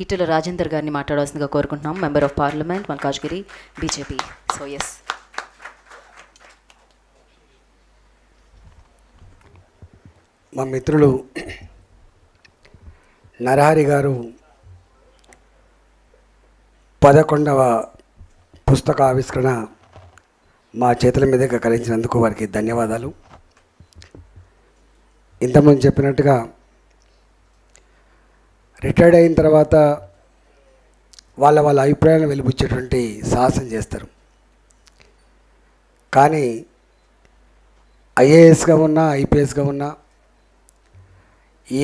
ఈటెల రాజేందర్ గారిని మాట్లాడాల్సిందిగా కోరుకుంటున్నాం. Member of parliament Malkajgiri BJP. So yes. మా మిత్రులు నరహరి గారు 11వ పుస్తక ఆవిష్కరణ మా చేతుల మీదుగా కలిగించినందుకు వారికి ధన్యవాదాలు. ఇంతకుముందు చెప్పినట్టుగా రిటైర్డ్ అయిన తర్వాత వాళ్ళ అభిప్రాయాలను వెలిబుచ్చేటువంటి సాహసం చేస్తారు. కానీ ఐఏఎస్గా ఉన్నా, ఐపీఎస్గా ఉన్నా,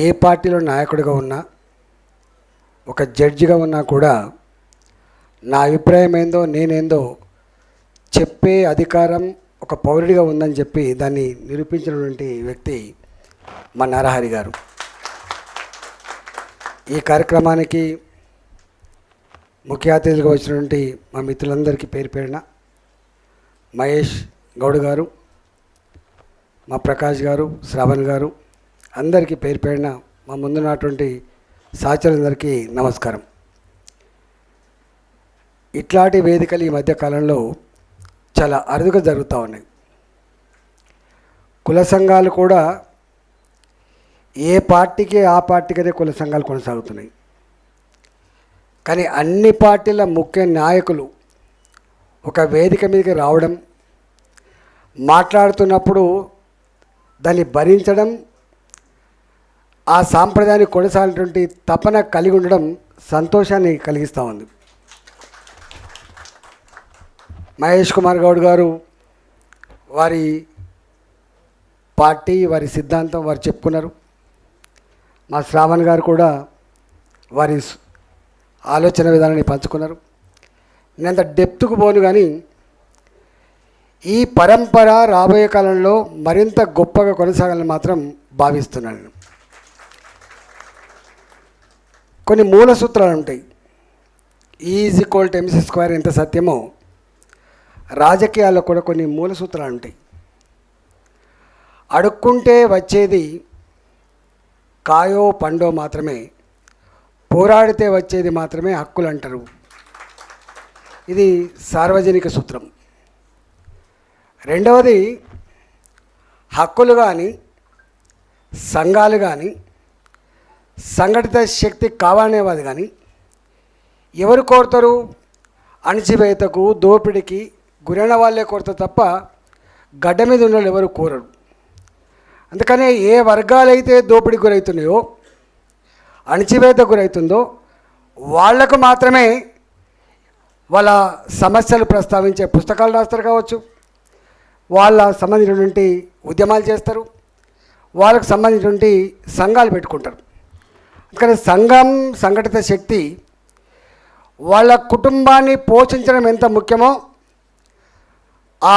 ఏ పార్టీలో నాయకుడిగా ఉన్నా, ఒక జడ్జిగా ఉన్నా కూడా నా అభిప్రాయం ఏందో నేనేందో చెప్పే అధికారం ఒక పౌరుడిగా ఉందని చెప్పి దాన్ని నిరూపించినటువంటి వ్యక్తి మా నరహరి గారు. ఈ కార్యక్రమానికి ముఖ్య అతిథులుగా వచ్చినటువంటి మా మిత్రులందరికీ పేరు పేరున మహేష్ గౌడ్ గారు, మా ప్రకాష్ గారు, శ్రావణ్ గారు, అందరికీ పేరు పేరున మా ముందున్నటువంటి సహచరులందరికీ నమస్కారం. ఇట్లాంటి వేదికలు ఈ మధ్యకాలంలో చాలా అరుదుగా జరుగుతూ ఉన్నాయి. కుల సంఘాలు కూడా ఏ పార్టీకి ఆ పార్టీకనే కుల సంఘాలు కొనసాగుతున్నాయి. కానీ అన్ని పార్టీల ముఖ్య నాయకులు ఒక వేదిక మీదకి రావడం, మాట్లాడుతున్నప్పుడు దాన్ని భరించడం, ఆ సాంప్రదాయాన్ని కొనసాగినటువంటి తపన కలిగి ఉండడం సంతోషాన్ని కలిగిస్తూ ఉంది. మహేష్ కుమార్ గౌడ్ గారు వారి పార్టీ, వారి సిద్ధాంతం వారు చెప్పుకున్నారు. మా శ్రావణ్ గారు కూడా వారి ఆలోచన విధానాన్ని పంచుకున్నారు. నేనంత డెప్త్కు పోను, కానీ ఈ పరంపర రాబోయే కాలంలో మరింత గొప్పగా కొనసాగాలని మాత్రం భావిస్తున్నాను. కొన్ని మూల సూత్రాలు ఉంటాయి. E=mc² ఎంత సత్యమో రాజకీయాల్లో కూడా కొన్ని మూల సూత్రాలు ఉంటాయి. అడుక్కుంటే వచ్చేది కాయో పండో మాత్రమే, పోరాడితే వచ్చేది మాత్రమే హక్కులు అంటారు. ఇది సార్వజనిక సూత్రం. రెండవది, హక్కులు కానీ, సంఘాలు కానీ, సంఘటిత శక్తి కావాలనేవాది కానీ ఎవరు కోరుతారు? అణచివేతకు, దోపిడికి గురైన వాళ్ళే కోరుతారు తప్ప గడ్డ మీద ఉన్న వాళ్ళు ఎవరు కోరరు. అందుకనే ఏ వర్గాలైతే దోపిడికి గురవుతున్నాయో, అణచివేత గురవుతుందో వాళ్లకు మాత్రమే వాళ్ళ సమస్యలు ప్రస్తావించే పుస్తకాలు రాస్తారు కావచ్చు, వాళ్ళ సంబంధించినటువంటి ఉద్యమాలు చేస్తారు, వాళ్ళకు సంబంధించినటువంటి సంఘాలు పెట్టుకుంటారు. అందుకని సంఘం, సంఘటిత శక్తి వాళ్ళ కుటుంబాన్ని పోషించడం ఎంత ముఖ్యమో ఆ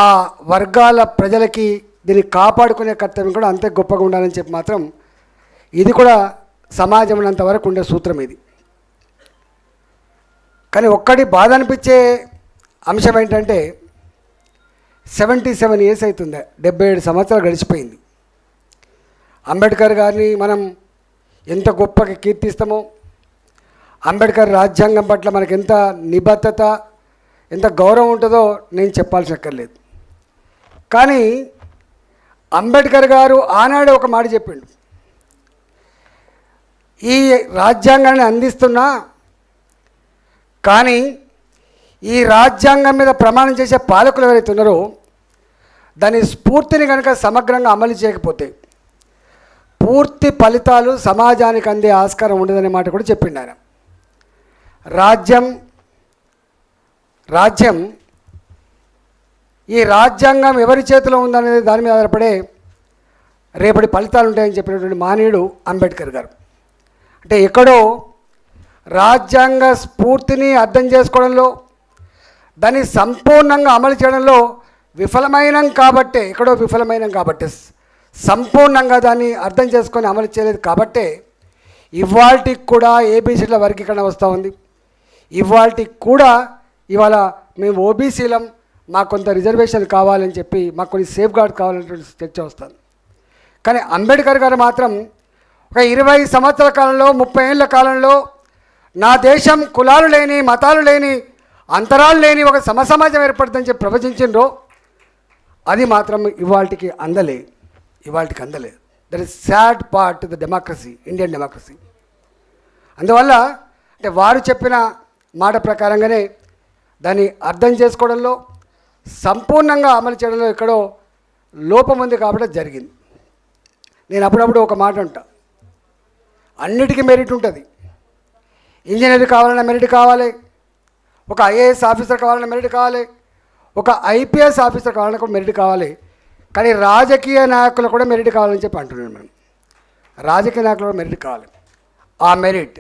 వర్గాల ప్రజలకి దీన్ని కాపాడుకునే కర్తవ్యం కూడా అంతే గొప్పగా ఉండాలని చెప్పి మాత్రం ఇది కూడా సమాజంలో అంతవరకు ఉండే సూత్రం ఇది. కానీ ఒక్కటి బాధ అనిపించే అంశం ఏంటంటే 77 ఇయర్స్ అవుతుంది, 77 సంవత్సరాలు గడిచిపోయింది. అంబేద్కర్ గారిని మనం ఎంత గొప్పగా కీర్తిస్తామో, అంబేద్కర్ రాజ్యాంగం పట్ల మనకు ఎంత నిబద్ధత, ఎంత గౌరవం ఉంటుందో నేను చెప్పాల్సిన అక్కర్లేదు. కానీ అంబేద్కర్ గారు ఆనాడు ఒక మాట చెప్పిండు, ఈ రాజ్యాంగాన్ని అందిస్తున్నా కానీ ఈ రాజ్యాంగం మీద ప్రమాణం చేసే పాలకులు ఎవరైతే ఉన్నారో దాని స్ఫూర్తిని కనుక సమగ్రంగా అమలు చేయకపోతే పూర్తి ఫలితాలు సమాజానికి అందే ఆస్కారం ఉండదనే మాట కూడా చెప్పిండు ఆయన. రాజ్యం ఈ రాజ్యాంగం ఎవరి చేతిలో ఉందనేది దాని మీద ఆధారపడే రేపటి ఫలితాలు ఉంటాయని చెప్పినటువంటి మహనీయుడు అంబేద్కర్ గారు. అంటే ఎక్కడో రాజ్యాంగ స్ఫూర్తిని అర్థం చేసుకోవడంలో, దాన్ని సంపూర్ణంగా అమలు చేయడంలో విఫలమైనం కాబట్టి సంపూర్ణంగా దాన్ని అర్థం చేసుకొని అమలు చేయలేదు కాబట్టే ఇవాళకి కూడా ఏబీసీల వర్గీకరణ వస్తూ ఉంది. ఇవాళకి కూడా ఇవాళ మేము ఓబీసీలం, మాకు కొంత రిజర్వేషన్ కావాలని చెప్పి, మాకు కొన్ని సేఫ్ గార్డ్ కావాలనేటువంటి చర్చ వస్తుంది. కానీ అంబేద్కర్ గారు మాత్రం ఒక 20 సంవత్సరాల కాలంలో, 30 ఏళ్ళ కాలంలో నా దేశం కులాలు లేని మతాలు లేని అంతరాలు లేని ఒక సమసమాజం ఏర్పడుతుందని చెప్పి ప్రవచించిండ్రో అది మాత్రం ఇవాళకి అందలే. That is sad part the democracy, Indian democracy. అందువల్ల అంటే వారు చెప్పిన మాట ప్రకారంగానే దాన్ని అర్థం చేసుకోవడంలో సంపూర్ణంగా అమలు చేయడంలో ఎక్కడో లోపం ఉంది కాబట్టి జరిగింది. నేను అప్పుడప్పుడు ఒక మాట అంటా, అన్నిటికీ మెరిట్ ఉంటుంది. ఇంజనీర్ కావాలన్నా మెరిట్ కావాలి, ఒక ఐఏఎస్ ఆఫీసర్ కావాలన్నా మెరిట్ కావాలి, ఒక ఐపీఎస్ ఆఫీసర్ కావాలన్నా కూడా మెరిట్ కావాలి. కానీ రాజకీయ నాయకులు కూడా మెరిట్ కావాలని చెప్పి అంటున్నాను. మనం రాజకీయ నాయకులు కూడా మెరిట్ కావాలి. ఆ మెరిట్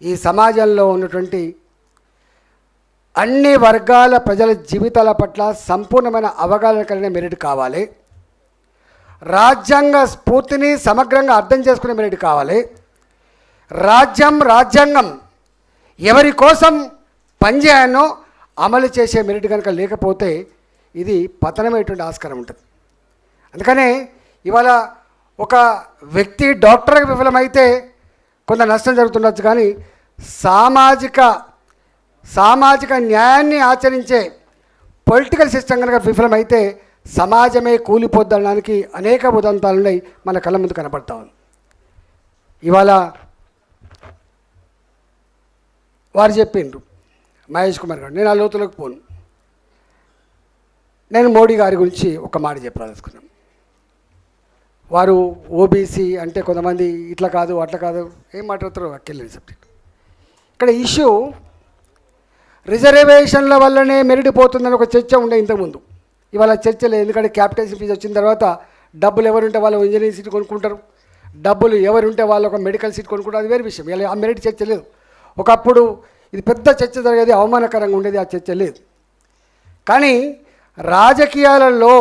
ఈ సమాజంలో ఉన్నటువంటి అన్ని వర్గాల ప్రజల జీవితాల పట్ల సంపూర్ణమైన అవగాహన కలిగిన మెరిట్ కావాలి. రాజ్యాంగ స్ఫూర్తిని సమగ్రంగా అర్థం చేసుకునే మెరిట్ కావాలి. రాజ్యాంగం ఎవరి కోసం పనిచేయానో అమలు చేసే మెరిట్ కనుక లేకపోతే ఇది పతనమైనటువంటి ఆస్కారం ఉంటుంది. అందుకనే ఇవాళ ఒక వ్యక్తి డాక్టర్గా విఫలమైతే కొంత నష్టం జరుగుతుండొచ్చు, కానీ సామాజిక న్యాయాన్ని ఆచరించే పొలిటికల్ సిస్టమ్ కనుక విఫలమైతే సమాజమే కూలిపోద్దనడానికి అనేక ఉదంతాలు ఉన్నాయి, మన కళ్ళ ముందు కనపడతా ఉంది. ఇవాళ వారు చెప్పిండ్రు మహేష్ కుమార్ గారు, నేను ఆ లోతులోకి పోను. నేను మోడీ గారి గురించి ఒక మాట చెప్పాలనుకున్నాను. వారు ఓబీసీ అంటే కొంతమంది ఇట్లా కాదు అట్లా కాదు ఏం మాట్లాడతారో అక్కర్లేని సబ్జెక్ట్. ఇక్కడ ఇష్యూ రిజర్వేషన్ల వల్లనే మెరిట్ పోతుందని ఒక చర్చ ఉండే ఇంతకుముందు. ఇవాళ చర్చ లేదు, ఎందుకంటే క్యాపిటల్ ఫీజు వచ్చిన తర్వాత డబ్బులు ఎవరుంటే వాళ్ళు ఇంజనీరింగ్ సీట్ కొనుక్కుంటారు, డబ్బులు ఎవరుంటే వాళ్ళు ఒక మెడికల్ సీట్ కొనుక్కుంటారు, అది వేరే విషయం. ఇలా ఆ మెరిట్ చర్చ లేదు. ఒకప్పుడు ఇది పెద్ద చర్చ జరిగేది, అవమానకరంగా ఉండేది, ఆ చర్చ లేదు. కానీ రాజకీయాలలో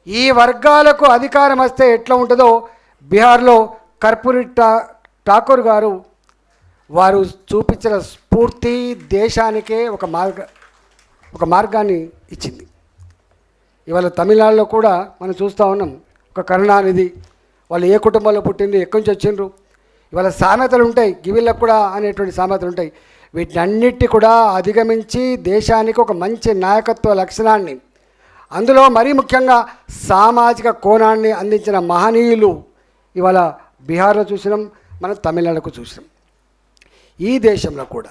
ఈ వర్గాలకు అధికారం వస్తే ఎట్లా ఉంటుందో బీహార్లో కర్పూరి ఠాకూర్ గారు వారు చూపించిన స్ఫూర్తి దేశానికే ఒక మార్గాన్ని ఇచ్చింది. ఇవాళ తమిళనాడులో కూడా మనం చూస్తూ ఉన్నాం, ఒక కరుణానిధి వాళ్ళు ఏ కుటుంబంలో పుట్టిండ్రు, ఎక్కడి నుంచి వచ్చిండ్రు, ఇవాళ సామెతలు ఉంటాయి, గివిళ్ళకు కూడా అనేటువంటి సామెతలు ఉంటాయి. వీటన్నిటి కూడా అధిగమించి దేశానికి ఒక మంచి నాయకత్వ లక్షణాన్ని, అందులో మరీ ముఖ్యంగా సామాజిక కోణాన్ని అందించిన మహనీయులు ఇవాళ బీహార్లో చూసినాం, మనం తమిళనాడుకు చూసినాం. ఈ దేశంలో కూడా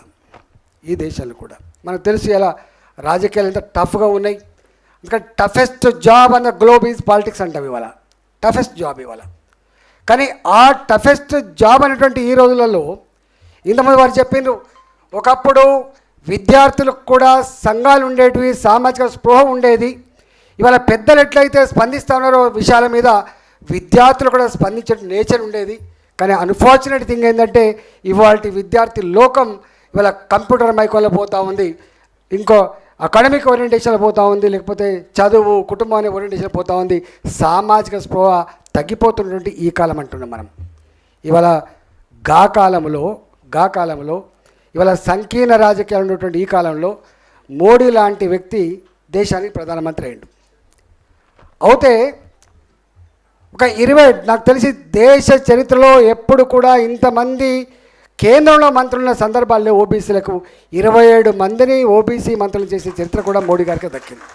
మనకు తెలుసు ఎలా రాజకీయాలు ఎంత టఫ్గా ఉన్నాయి. ఎందుకంటే టఫెస్ట్ జాబ్ అన్న గ్లోబ్ ఈజ్ పాలిటిక్స్ అంటాం ఇవాళ, టఫెస్ట్ జాబ్ ఇవాళ. కానీ ఆ టఫెస్ట్ జాబ్ అనేటువంటి ఈ రోజులలో ఇంతమంది వారు చెప్పిండ్రు, ఒకప్పుడు విద్యార్థులకు కూడా సంఘాలు ఉండేటివి, సామాజిక స్పృహ ఉండేది. ఇవాళ పెద్దలు ఎట్లయితే స్పందిస్తూ ఉన్నారో విషయాల మీద విద్యార్థులు కూడా స్పందించే నేచర్ ఉండేది. కానీ అన్ఫార్చునేట్ థింగ్ ఏంటంటే ఇవాళ విద్యార్థి లోకం ఇవాళ కంప్యూటర్ మైకోలో పోతూ ఉంది, ఇంకో అకాడమిక్ ఓరియంటేషన్లో పోతూ ఉంది, లేకపోతే చదువు కుటుంబాన్ని ఓరియంటేషన్ పోతూ ఉంది. సామాజిక స్పృహ తగ్గిపోతున్నటువంటి ఈ కాలం అంటున్నాం మనం. ఇవాళ గా కాలంలో ఇవాళ సంకీర్ణ రాజకీయాలు ఉన్నటువంటి ఈ కాలంలో మోడీ లాంటి వ్యక్తి దేశానికి ప్రధానమంత్రి అయ్యిండు. అయితే నాకు తెలిసి దేశ చరిత్రలో ఎప్పుడు కూడా ఇంతమంది కేంద్రంలో మంత్రులున్న సందర్భాల్లో ఓబీసీలకు 27 మందిని ఓబీసీ మంత్రులు చేసే చరిత్ర కూడా మోడీ గారికి దక్కింది.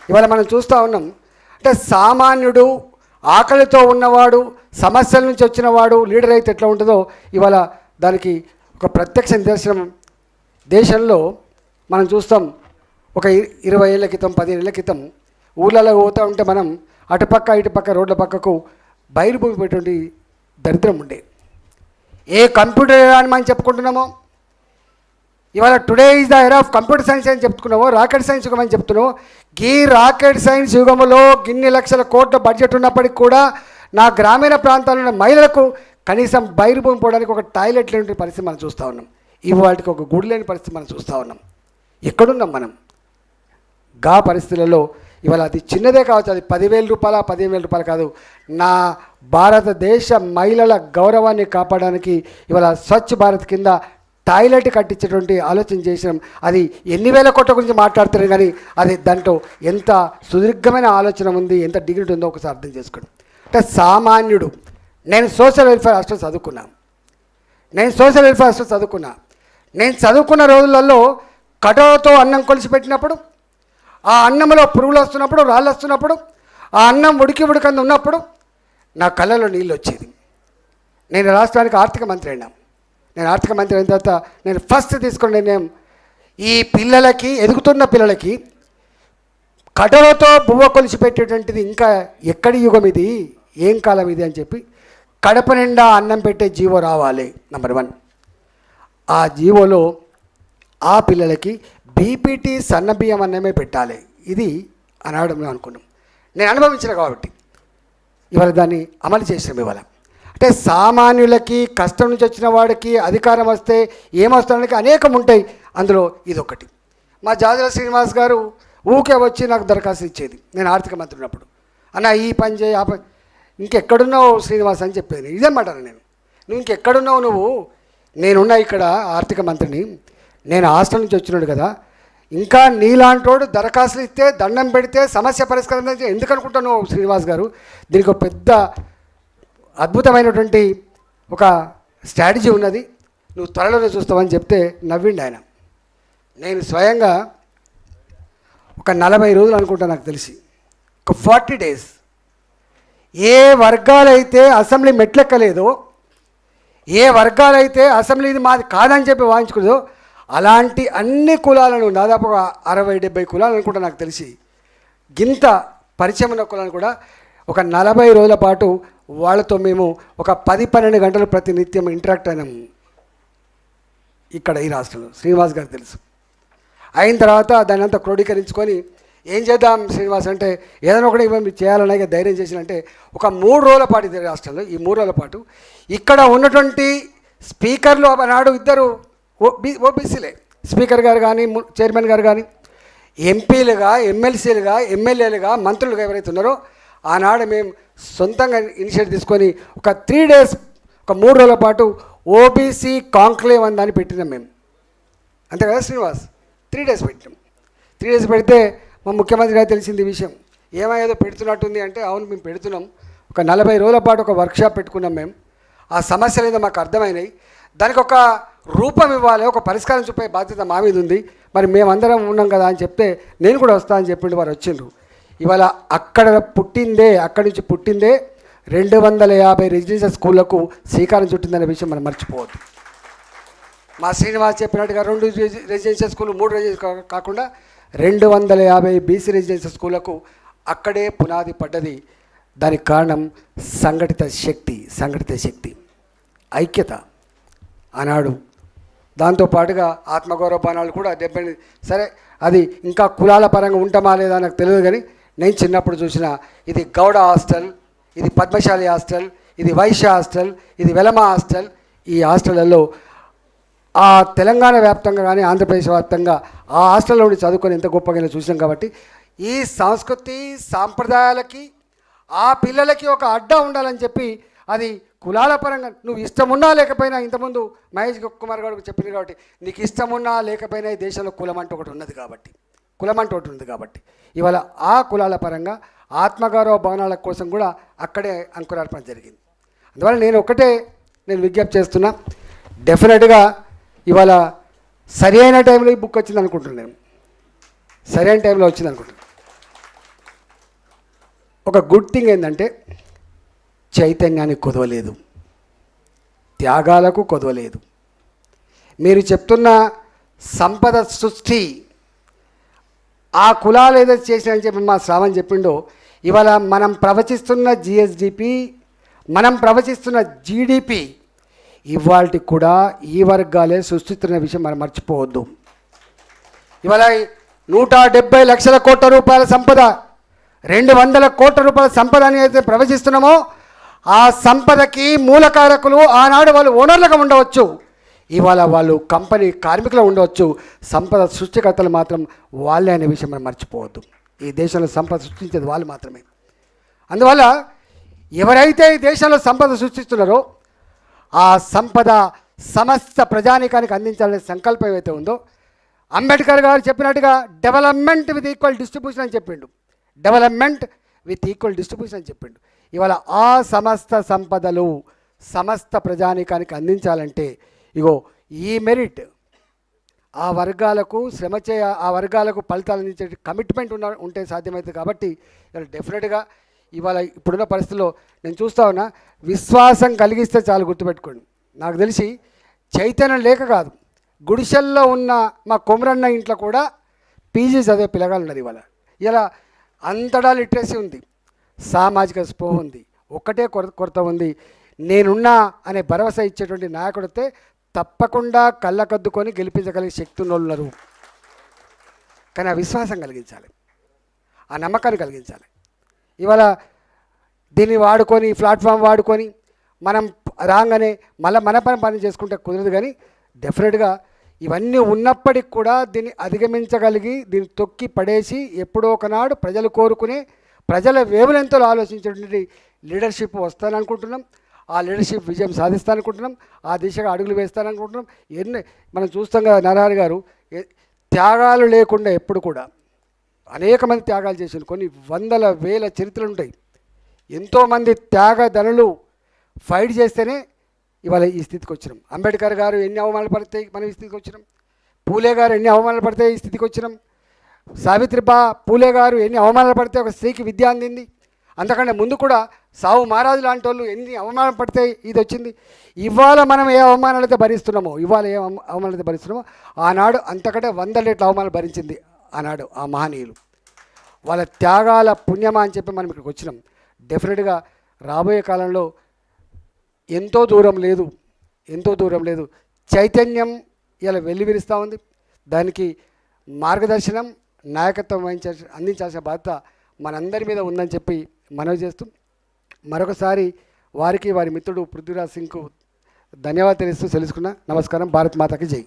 ఇవాళ మనం చూస్తూ ఉన్నాం, అంటే సామాన్యుడు, ఆకలితో ఉన్నవాడు, సమస్యల నుంచి వచ్చినవాడు లీడర్ అయితే ఎట్లా ఉంటుందో ఇవాళ దానికి ఒక ప్రత్యక్ష నిదర్శనం దేశంలో మనం చూస్తాం. ఒక 20 ఏళ్ళ క్రితం 15 ఏళ్ళ క్రితం ఊళ్ళలో పోతూ ఉంటే మనం అటుపక్క ఇటుపక్క రోడ్ల పక్కకు బయలుభూమి పెట్టేటువంటి దరిద్రం ఉండే. ఏ కంప్యూటర్ అని మనం చెప్పుకుంటున్నామో ఇవాళ today is the era of computer science అని చెప్పుకున్నామో, రాకెట్ సైన్స్ యుగం అని చెప్తున్నామో, ఈ రాకెట్ సైన్స్ యుగంలో ఇన్ని లక్షల కోట్ల బడ్జెట్ ఉన్నప్పటికీ కూడా నా గ్రామీణ ప్రాంతాల్లో ఉన్న మహిళలకు కనీసం బయలుభూమి పోవడానికి ఒక టాయిలెట్ లేని పరిస్థితి మనం చూస్తూ ఉన్నాం. ఇవాళకి ఒక గుడి లేని పరిస్థితి మనం చూస్తూ ఉన్నాం. ఎక్కడున్నాం మనం? గా పరిస్థితులలో ఇవాళ అది చిన్నదే కావచ్చు, అది 10,000 రూపాయల 15,000 రూపాయలు కాదు. నా భారతదేశ మహిళల గౌరవాన్ని కాపాడడానికి ఇవాళ స్వచ్ఛ భారత్ కింద టాయిలెట్ కట్టించేటువంటి ఆలోచన చేసినాం. అది ఎన్ని వేల కోట్ల గురించి మాట్లాడుతున్నారు, కానీ అది దాంట్లో ఎంత సుదీర్ఘమైన ఆలోచన ఉంది, ఎంత డిగ్నిటీ ఉందో ఒకసారి అర్థం చేసుకోండి. అంటే సామాన్యుడు, నేను సోషల్ వెల్ఫేర్ హాస్టల్ చదువుకున్నాను, నేను సోషల్ వెల్ఫేర్ హాస్టల్ చదువుకున్నా. నేను చదువుకున్న రోజులలో కటోతో అన్నం కొలిసి పెట్టినప్పుడు, ఆ అన్నంలో పురుగులు వస్తున్నప్పుడు, రాళ్ళు వస్తున్నప్పుడు, ఆ అన్నం ఉడికంది ఉన్నప్పుడు నా కళ్ళలో నీళ్ళు వచ్చేది. నేను రాష్ట్రానికి ఆర్థిక మంత్రి అయినా. నేను ఆర్థిక మంత్రి అయిన తర్వాత నేను ఫస్ట్ తీసుకున్న నిర్ణయం, ఈ పిల్లలకి, ఎదుగుతున్న పిల్లలకి కటోతో బువ్వ కొలిసి పెట్టేటువంటిది ఇంకా ఎక్కడి యుగం ఇది, ఏం కాలం ఇది అని చెప్పి కడప నిండా అన్నం పెట్టే జీవో రావాలి. నెంబర్ 1. ఆ జీవోలో ఆ పిల్లలకి బీపీటీ సన్న బియ్యం అన్నమే పెట్టాలి. ఇది అనాడు మేము అనుకున్నాం. నేను అనుభవించిన కాబట్టి ఇవాళ దాన్ని అమలు చేసినాం. ఇవాళ అంటే సామాన్యులకి, కష్టం నుంచి వచ్చిన వాడికి అధికారం వస్తే ఏమొస్తానికి అనేకం ఉంటాయి. అందులో ఇదొకటి. మా జాజల శ్రీనివాస్ గారు ఊకే వచ్చి నాకు దరఖాస్తు ఇచ్చేది నేను ఆర్థిక మంత్రి ఉన్నప్పుడు. అన్న ఈ పని చేయి, ఆ పని, ఇంకెక్కడున్నావు శ్రీనివాస్ అని చెప్పేది. ఇదేమంటాను నేను, నువ్వు ఇంకెక్కడున్నావు, నువ్వు నేనున్నా ఇక్కడ ఆర్థిక మంత్రిని, నేను హాస్టల్ నుంచి వచ్చినాడు కదా, ఇంకా నీలాంటోడు దరఖాస్తులు ఇస్తే, దండం పెడితే సమస్య పరిష్కారం ఎందుకు అనుకుంటున్నావు శ్రీనివాస్ గారు? దీనికి ఒక పెద్ద అద్భుతమైనటువంటి ఒక స్ట్రాటజీ ఉన్నది, నువ్వు త్వరలోనే చూస్తావని చెప్తే నవ్విండి ఆయన. నేను స్వయంగా ఒక 40 రోజులు అనుకుంటా, నాకు తెలిసి ఒక 40 days ఏ వర్గాలైతే అసెంబ్లీ మెట్లెక్కలేదో, ఏ వర్గాలైతే అసెంబ్లీ ఇది మాది కాదని చెప్పి వాయించుకోలేదో అలాంటి అన్ని కులాలను, దాదాపు 60-70 కులాలు అనుకుంటా నాకు తెలిసి, గింత పరిచయం ఉన్న కులాలను కూడా ఒక 40 రోజుల పాటు వాళ్ళతో మేము ఒక 10-12 గంటలు ప్రతినిత్యం ఇంటరాక్ట్ అయినాం ఇక్కడ ఈ రాష్ట్రంలో. శ్రీనివాస్ గారు తెలుసు. అయిన తర్వాత దాన్ని అంతా క్రోడీకరించుకొని ఏం చేద్దాం శ్రీనివాస్ అంటే, ఏదైనా ఒకటి మేము చేయాలనే ధైర్యం చేసినంటే ఒక 3 రోజుల పాటు ఇది రాష్ట్రంలో, ఈ 3 రోజుల పాటు ఇక్కడ ఉన్నటువంటి స్పీకర్లు ఆనాడు 2 ఓబీసీలే, స్పీకర్ గారు కానీ, చైర్మన్ గారు కానీ, ఎంపీలుగా, ఎమ్మెల్సీలుగా, ఎమ్మెల్యేలుగా, మంత్రులుగా ఎవరైతే ఉన్నారో ఆనాడు మేము సొంతంగా ఇనిషియేటివ్ తీసుకొని ఒక 3 days, ఒక 3 రోజుల పాటు ఓబీసీ కాంక్లేవ్ అని దాన్ని పెట్టినాం మేము. అంతే కదా శ్రీనివాస్? 3 days పెట్టినాం. 3 days పెడితే మా ముఖ్యమంత్రి గారు తెలిసింది ఈ విషయం. ఏదో పెడుతున్నట్టుంది అంటే, అవును మేము పెడుతున్నాం. ఒక 40 రోజుల పాటు ఒక వర్క్షాప్ పెట్టుకున్నాం మేము. ఆ సమస్యలు ఏదో మాకు అర్థమైనాయి, దానికి ఒక రూపం ఇవ్వాలి, ఒక పరిష్కారం చూపే బాధ్యత మా మీద ఉంది, మరి మేమందరం ఉన్నాం కదా అని చెప్తే నేను కూడా వస్తా అని చెప్పిండు. వారు వచ్చిండ్రు. ఇవాళ అక్కడి నుంచి పుట్టిందే 250 రెసిడెన్షియల్ స్కూళ్లకు శ్రీకారం చుట్టిందనే విషయం మనం మర్చిపోవద్దు. మా శ్రీనివాస్ చెప్పినట్టుగా 2 రెసిడెన్షియల్ స్కూళ్ళు, 3 రెసిడెన్షియల్ కాకుండా 250 బీసీ రెసిడెన్షియల్ స్కూళ్లకు అక్కడే పునాది పడ్డది. దానికి కారణం సంఘటిత శక్తి, ఐక్యత ఆనాడు. దాంతోపాటుగా ఆత్మగౌరవ బాణాలు కూడా 70. సరే, అది ఇంకా కులాల పరంగా ఉంటామా లేదా నాకు తెలియదు, కానీ నేను చిన్నప్పుడు చూసిన ఇది గౌడ హాస్టల్, ఇది పద్మశాలి హాస్టల్, ఇది వైశ్య హాస్టల్, ఇది వెలమ హాస్టల్. ఈ హాస్టళ్లలో ఆ తెలంగాణ వ్యాప్తంగా కానీ ఆంధ్రప్రదేశ్ వ్యాప్తంగా ఆ హాస్టల్లో ఉండి చదువుకొని ఎంత గొప్పగా చూసాం. కాబట్టి ఈ సంస్కృతి సాంప్రదాయాలకి ఆ పిల్లలకి ఒక అడ్డా ఉండాలని చెప్పి, అది కులాల పరంగా నువ్వు ఇష్టమున్నా లేకపోయినా, ఇంతకుముందు మహేష్ కుమార్ గారు చెప్పింది కాబట్టి, నీకు ఇష్టమున్నా లేకపోయినా ఈ దేశంలో కులం అంటూ ఒకటి ఉన్నది కాబట్టి ఇవాళ ఆ కులాల పరంగా ఆత్మగౌరవ భవనాల కోసం కూడా అక్కడే అంకురార్పణ జరిగింది. అందువల్ల నేను విజ్ఞప్తి చేస్తున్నా, డెఫినెట్గా ఇవాళ సరి అయిన టైంలో ఈ బుక్ వచ్చింది అనుకుంటున్నాను. సరైన టైంలో వచ్చింది అనుకుంటున్నాను. ఒక గుడ్ థింగ్ ఏంటంటే, చైతన్యానికి కొదవలేదు, త్యాగాలకు కొదవలేదు. మీరు చెప్తున్న సంపద సృష్టి ఆ కులాలు ఏదైతే చేసినాయని చెప్పి మా శ్రావణ్ చెప్పిండో, ఇవాళ మనం ప్రవచిస్తున్న జిఎస్డిపి, మనం ప్రవచిస్తున్న జీడిపి ఇవాళకి కూడా ఈ వర్గాలే సృష్టిస్తున్న విషయం మనం మర్చిపోవద్దు. ఇవాళ 170 లక్షల కోట్ల రూపాయల సంపద, 200 కోట్ల రూపాయల సంపద అని అయితే ప్రవచిస్తున్నామో, ఆ సంపదకి మూలకారకులు ఆనాడు వాళ్ళు ఓనర్లుగా ఉండవచ్చు, ఇవాళ వాళ్ళు కంపెనీ కార్మికులు ఉండవచ్చు, సంపద సృష్టికర్తలు మాత్రం వాళ్ళే అనే విషయం మనం మర్చిపోవద్దు. ఈ దేశంలో సంపద సృష్టించేది వాళ్ళు మాత్రమే. అందువల్ల ఎవరైతే ఈ దేశంలో సంపద సృష్టిస్తున్నారో ఆ సంపద సమస్త ప్రజానీకానికి అందించాలనే సంకల్పం ఏదైతే ఉందో, అంబేద్కర్ గారు చెప్పినట్టుగా డెవలప్మెంట్ విత్ ఈక్వల్ డిస్ట్రిబ్యూషన్ అని చెప్పిండు. డెవలప్మెంట్ విత్ ఈక్వల్ డిస్ట్రిబ్యూషన్ అని చెప్పిండు. ఇవాళ ఆ సమస్త సంపదలు సమస్త ప్రజానీకానికి అందించాలంటే ఇగో ఈ మెరిట్ ఆ వర్గాలకు ఆ వర్గాలకు ఫలితాలు అందించే కమిట్మెంట్ ఉంటే సాధ్యమవుతుంది. కాబట్టి డెఫినెట్గా ఇవాళ ఇప్పుడున్న పరిస్థితుల్లో నేను చూస్తా ఉన్నా, విశ్వాసం కలిగిస్తే చాలు. గుర్తుపెట్టుకోండి, నాకు తెలిసి చైతన్యం లేక కాదు, గుడిసెల్లో ఉన్న మా కొమరన్న ఇంట్లో కూడా పీజీ చదివే పిల్లగాలు ఉన్నారు. ఇలా అంతటా లిటరసీ ఉంది, సామాజిక స్పృహ ఉంది, ఒక్కటే కొరత ఉంది. నేనున్నా అనే భరోసా ఇచ్చేటువంటి నాయకుడితే తప్పకుండా కళ్ళకద్దుకొని గెలిపించగలిగే శక్తి ఉన్నారు. కానీ ఆ విశ్వాసం కలిగించాలి, ఆ నమ్మకాన్ని కలిగించాలి. ఇవాళ దీన్ని వాడుకొని, ప్లాట్ఫామ్ వాడుకొని మనం రాగానే మళ్ళీ మన పని చేసుకుంటే కుదరదు. కానీ డెఫినెట్గా ఇవన్నీ ఉన్నప్పటికి కూడా దీన్ని అధిగమించగలిగి దీన్ని తొక్కి పడేసి ఎప్పుడో ఒకనాడు ప్రజలు కోరుకునే, ప్రజల వేవులెంతలో ఆలోచించేటువంటి లీడర్షిప్ వస్తాననుకుంటున్నాం. ఆ లీడర్షిప్ విజయం సాధిస్తాననుకుంటున్నాం. ఆ దిశగా అడుగులు వేస్తాననుకుంటున్నాం. మనం చూస్తాం కదా, నారాయణ గారు త్యాగాలు లేకుండా ఎప్పుడు కూడా అనేక మంది త్యాగాలు చేసిన కొన్ని వందల వేల చరిత్రలు ఉంటాయి. ఎంతోమంది త్యాగధనులు ఫైట్ చేస్తేనే ఇవాళ ఈ స్థితికి వచ్చినాం. అంబేద్కర్ గారు ఎన్ని అవమానాలు పడితే మనం ఈ స్థితికి వచ్చినాం. పూలే గారు ఎన్ని అవమానాలు పడితే ఈ స్థితికి వచ్చినాం. సావిత్రిబా పూలే గారు ఎన్ని అవమానాలు పడితే ఒక స్త్రీకి విద్య అందింది. అంతకంటే ముందు కూడా సావు మహారాజు లాంటి వాళ్ళు ఎన్ని అవమానాలు పడితే ఇది వచ్చింది. ఇవాళ మనం ఏ అవమానాలు అయితే భరిస్తున్నామో, ఆనాడు అంతకంటే 100 రెట్ల అవమానాలు భరించింది ఆనాడు ఆ మహనీయులు. వాళ్ళ త్యాగాల పుణ్యమా అని చెప్పి మనం ఇక్కడికి వచ్చినాం. డెఫినెట్గా రాబోయే కాలంలో ఎంతో దూరం లేదు చైతన్యం ఇలా వెల్లివిరుస్తూ ఉంది. దానికి మార్గదర్శనం, నాయకత్వం అందించాల్సిన బాధ్యత మనందరి మీద ఉందని చెప్పి మనవి చేస్తూ మరొకసారి వారికి, వారి మిత్రుడు పృథ్వీరాజ్ సింగ్కు ధన్యవాదాలు తెలుస్తూ తెలుసుకున్నా. నమస్కారం. భారత్ మాతకి జై.